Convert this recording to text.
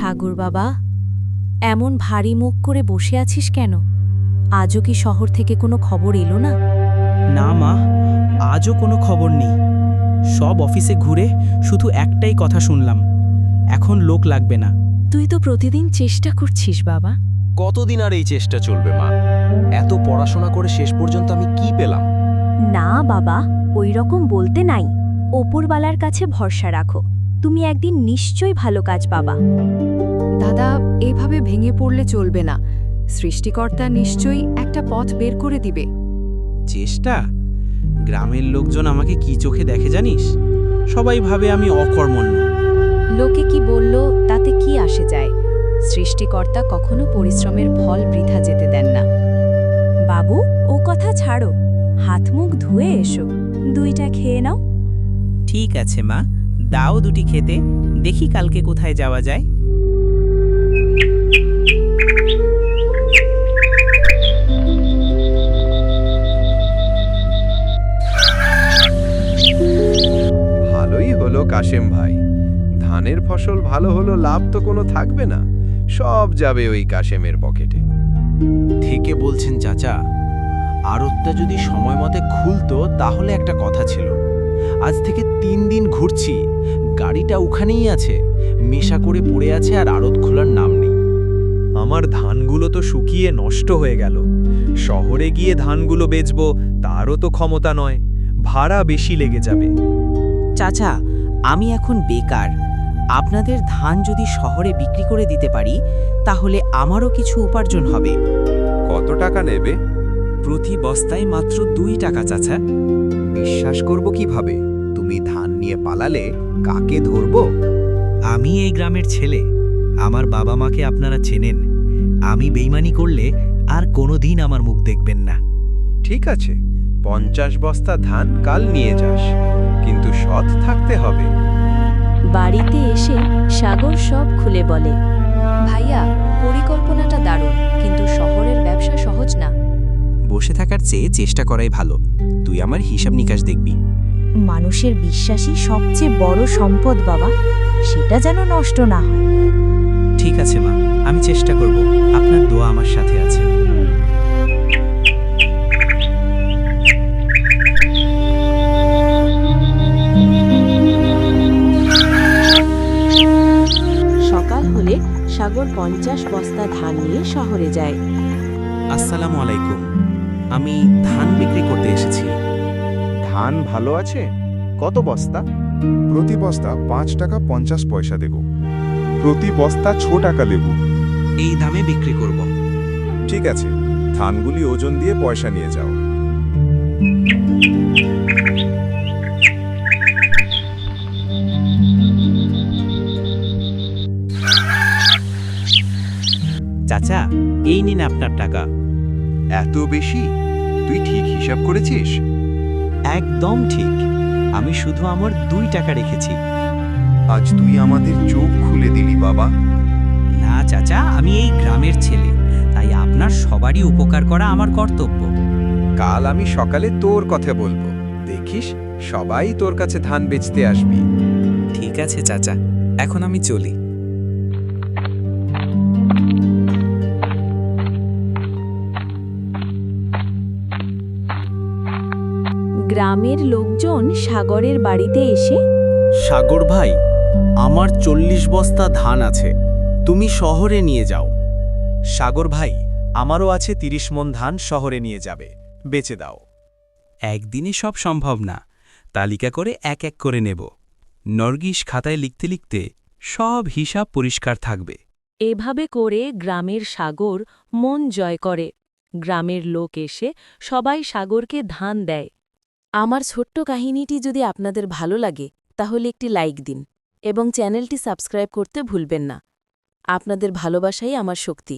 সাগর বাবা, এমন ভারী মুখ করে বসে আছিস কেন? আজও কি শহর থেকে কোনো খবর এলো না? না মা, আজও কোনো খবর নেই। সব অফিসে ঘুরে শুধু একটাই কথা শুনলাম, এখন লোক লাগবে না। তুই তো প্রতিদিন চেষ্টা করছিস বাবা। কতদিন আর এই চেষ্টা চলবে মা? এত পড়াশোনা করে শেষ পর্যন্ত আমি কি পেলাম? না বাবা, ওই রকম বলতে নাই। ওপরওয়ালার কাছে ভরসা রাখো, তুমি একদিন নিশ্চয়ই ভালো কাজ পাবা। দাদা, এভাবে ভেঙে পড়লে চলবে না। সৃষ্টিকর্তা নিশ্চয়ই একটা পথ বের করে দিবে। চেষ্টা? গ্রামের লোকজন আমাকে কি চোখে দেখে জানিস? সবাই ভাবে আমি অকর্মণ্য। লোকে কি বলল তাতে কি আসে যায়? সৃষ্টিকর্তা কখনো পরিশ্রমের ফল বৃথা যেতে দেন না। বাবু, ও কথা ছাড়ো, হাত মুখ ধুয়ে এসো, দুইটা খেয়ে নাও। ঠিক আছে মা, দাও দুটি খেতে, দেখি কালকে কোথায় যাওয়া যায়। ভালোই হলো কাশেম ভাই, ধানের ফসল ভালো হলো, লাভ তো কোনো থাকবে না, সব যাবে ওই কাশেমের পকেটে। ঠিকই বলছেন চাচা। আড়তটা যদি সময় মতে খুলতো তাহলে একটা কথা ছিল। আজ থেকে 3 দিন ঘুরছি, গাড়িটা ওখানেই আছে, মেশা করে পড়ে আছে আর আড়ত খোলার নাম নেই। আমার ধানগুলো তো শুকিয়ে নষ্ট হয়ে গেল। শহরে গিয়ে ধানগুলো বেচবো তারও তো ক্ষমতা নয়, ভাড়া বেশি লেগে যাবে। চাচা, আমি এখন বেকার। আপনাদের ধান যদি শহরে বিক্রি করে দিতে পারি তাহলে আমারও কিছু উপার্জন হবে। কত টাকা নেবে? প্রতি বস্তায় মাত্র 2 টাকা চাচা। বিশ্বাস করব কিভাবে? তুমি ধান নিয়ে পালালে কাকে ধরবো? আমি এই গ্রামের ছেলে, আমার বাবা মাকে আপনারা চেনেন। আমি বেইমানি করলে আর কোনোদিন আমার মুখ দেখবেন না। ঠিক আছে, 50 বস্তা ধান কাল নিয়ে যাস, কিন্তু সৎ থাকতে হবে। বাড়িতে এসে সাগর সব খুলে বলে। ভাইয়া, পরিকল্পনাটা দারুণ, কিন্তু শহরের ব্যবসা সহজ না। বসে থাকার চেয়ে চেষ্টা করাই ভালো। তুই আমার হিসাব নিকাশ দেখবি। মানুষের বিশ্বাসই সবচেয়ে বড় সম্পদ বাবা, সেটা যেন নষ্ট না হয়। ঠিক আছে মা, আমি চেষ্টা করব। আপনার দোয়া আমার সাথে আছে। সকাল হলে সাগর 50 বস্তা ধান নিয়ে শহরে যায়। আসসালামু আলাইকুম, আমি ধান বিক্রি করতে এসেছি। ধান ভালো আছে? কত বস্তা? প্রতি বস্তা 5 টাকা 50 পয়সা দেব। প্রতি বস্তা 6 টাকা দেব। এই দামে বিক্রি করব। ঠিক আছে, ধানগুলি ওজন দিয়ে পয়সা নিয়ে যাও। চাচা, এই নিন আপনার টাকা। এত বেশি? তুই ঠিক হিসাব করেছিস? একদম ঠিক, আমি শুধু আমার 2 টাকা রেখেছি। আজ তুই আমাদের চোখ খুলে দিলি বাবা। না চাচা, আমি এই গ্রামের ছেলে, তাই আপনার সবারই উপকার করা আমার কর্তব্য। কাল আমি সকালে তোর কথা বলবো, দেখিস সবাই তোর কাছে ধান বেচতে আসবি। ঠিক আছে চাচা, এখন আমি চলি। গ্রামের লোকজন সাগরের বাড়িতে এসে, সাগর ভাই, আমার 40 বস্তা ধান আছে, তুমি শহরে নিয়ে যাও। সাগর ভাই, আমারও আছে 30 মণ ধান, শহরে নিয়ে যাবে, বেচে দাও। একদিনে সব সম্ভব না, তালিকা করে এক এক করে নেব। নরগিস খাতায় লিখতে লিখতে সব হিসাব পরিষ্কার থাকবে। এভাবে করে গ্রামের সাগর মন জয় করে। গ্রামের লোক এসে সবাই সাগরকে ধান দেয়। আমার ছোট্ট কাহিনীটি যদি আপনাদের ভালো লাগে তাহলে একটি লাইক দিন এবং চ্যানেলটি সাবস্ক্রাইব করতে ভুলবেন না। আপনাদের ভালোবাসাই আমার শক্তি।